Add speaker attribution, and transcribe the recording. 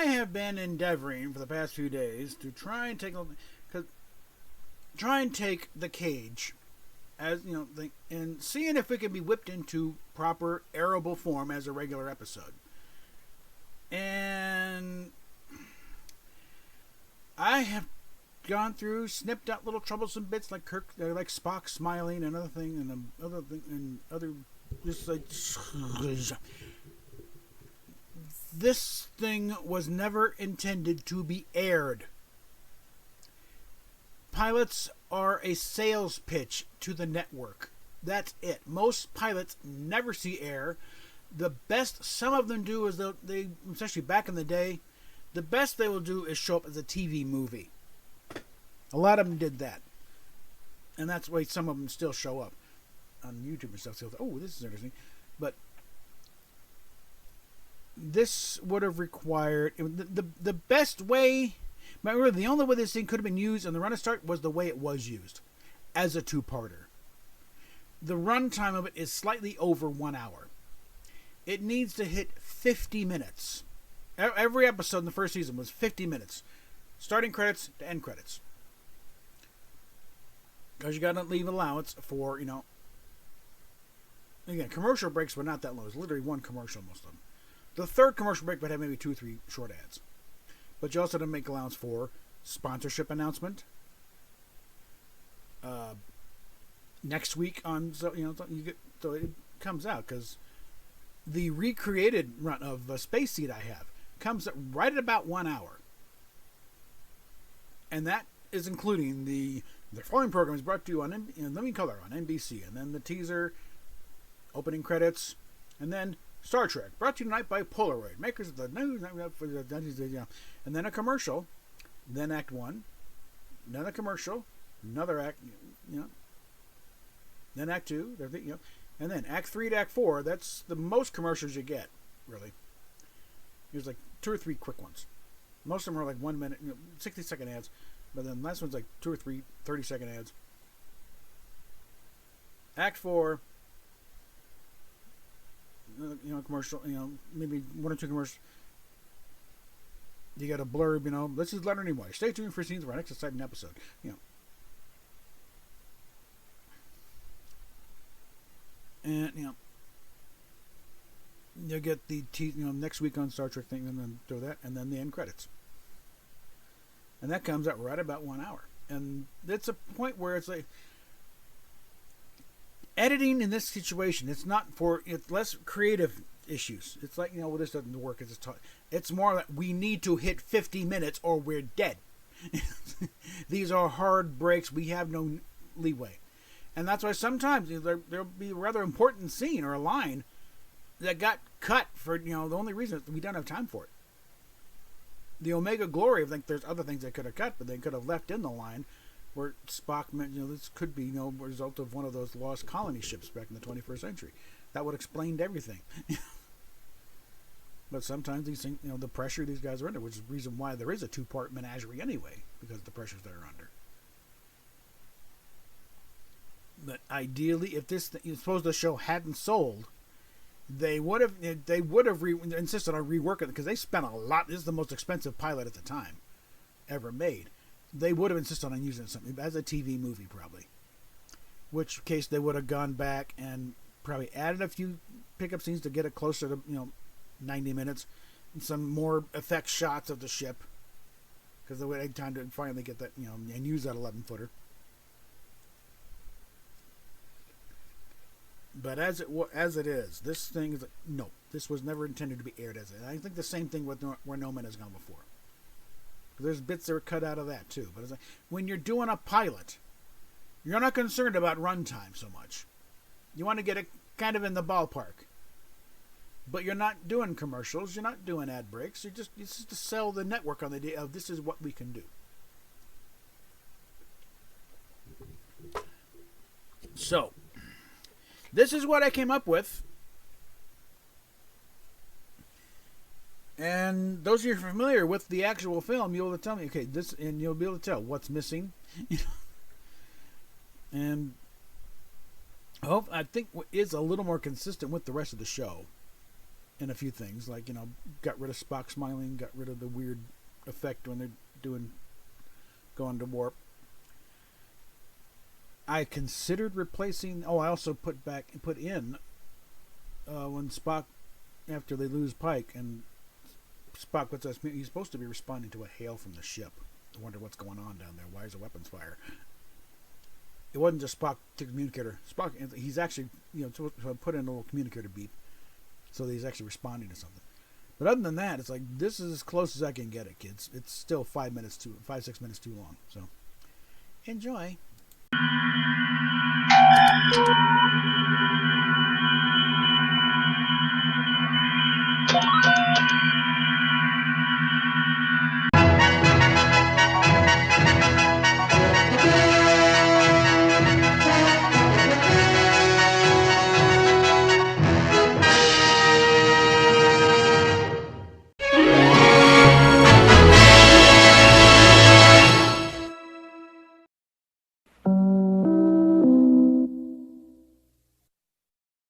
Speaker 1: have been endeavoring for the past few days to try and take the cage, as you know, and seeing if it can be whipped into proper arable form as a regular episode. And I have gone through, snipped out little troublesome bits like like Spock smiling and other just like. This thing was never intended to be aired. Pilots are a sales pitch to the network. That's it. Most pilots never see air. The best some of them do is they, especially back in the day, the best they will do is show up as a TV movie. A lot of them did that. And that's why some of them still show up on YouTube and stuff. So, oh, this is interesting. But this would have required the best way. Remember, the only way this thing could have been used on the run of start was the way it was used, as a two-parter. The runtime of it is slightly over 1 hour. It needs to hit 50 minutes. Every episode in the first season was 50 minutes, starting credits to end credits. Because you got to leave allowance for, again, commercial breaks were not that long. It was literally one commercial, most of them. The third commercial break would have maybe 2 or 3 short ads. But you also didn't make allowance for sponsorship announcement. Next week on, so it comes out, because the recreated run of Space Seed I have comes right at about 1 hour. And that is including the following program is brought to you in living color on NBC, and then the teaser, opening credits, and then Star Trek, brought to you tonight by Polaroid, makers of the news, and then a commercial, then Act 1, then a commercial, another act, then Act 2, and then Act 3 to Act 4. That's the most commercials you get, really. There's like 2 or 3 quick ones. Most of them are like 1 minute, 60-second ads, but then the last one's like 2 or 3 30-second ads. Act 4. Commercial, maybe 1 or 2 commercials. You got a blurb, this is Leonard Nimoy. Stay tuned for scenes of our next exciting episode. And, you'll get the, next week on Star Trek thing, and then throw that, and then the end credits. And that comes out right about 1 hour. And it's a point where it's like, editing in this situation, it's less creative issues. It's like, well, this doesn't work. It's more like we need to hit 50 minutes or we're dead. These are hard breaks. We have no leeway. And that's why sometimes there'll be a rather important scene or a line that got cut for, the only reason is we don't have time for it. The Omega Glory, I think there's other things they could have cut, but they could have left in the line where Spock meant, this could be, a result of one of those lost colony ships back in the 21st century. That would have explained everything. But sometimes these things, the pressure these guys are under, which is the reason why there is a 2-part menagerie anyway, because of the pressures they're under. But ideally, if suppose the show hadn't sold, they would have insisted on reworking it, because they spent a lot. This is the most expensive pilot at the time ever made. They would have insisted on using something as a TV movie, probably. Which case they would have gone back and probably added a few pickup scenes to get it closer to 90 minutes, and some more effect shots of the ship, because they would have time to finally get that and use that 11-footer. But as it is, this thing is no. This was never intended to be aired as it. I think the same thing with where No Man Has Gone Before. There's bits that are cut out of that too. But it's like, when you're doing a pilot, you're not concerned about runtime so much. You want to get it kind of in the ballpark. But you're not doing commercials. You're not doing ad breaks. It's just to sell the network on the idea of this is what we can do. So, this is what I came up with. And those of you who are familiar with the actual film, you'll be able to tell me, okay, this, and you'll be able to tell what's missing. And I think is a little more consistent with the rest of the show. in a few things, like, got rid of Spock smiling, got rid of the weird effect when they're going to warp. I considered replacing. Oh, I also put in when Spock, after they lose Pike and Spock puts us, he's supposed to be responding to a hail from the ship. I wonder what's going on down there. Why is the weapons fire? It wasn't just Spock to communicator. Spock, he's actually, to put in a little communicator beep, so that he's actually responding to something. But other than that, it's like, this is as close as I can get it, kids. It's still 6 minutes too long. So enjoy.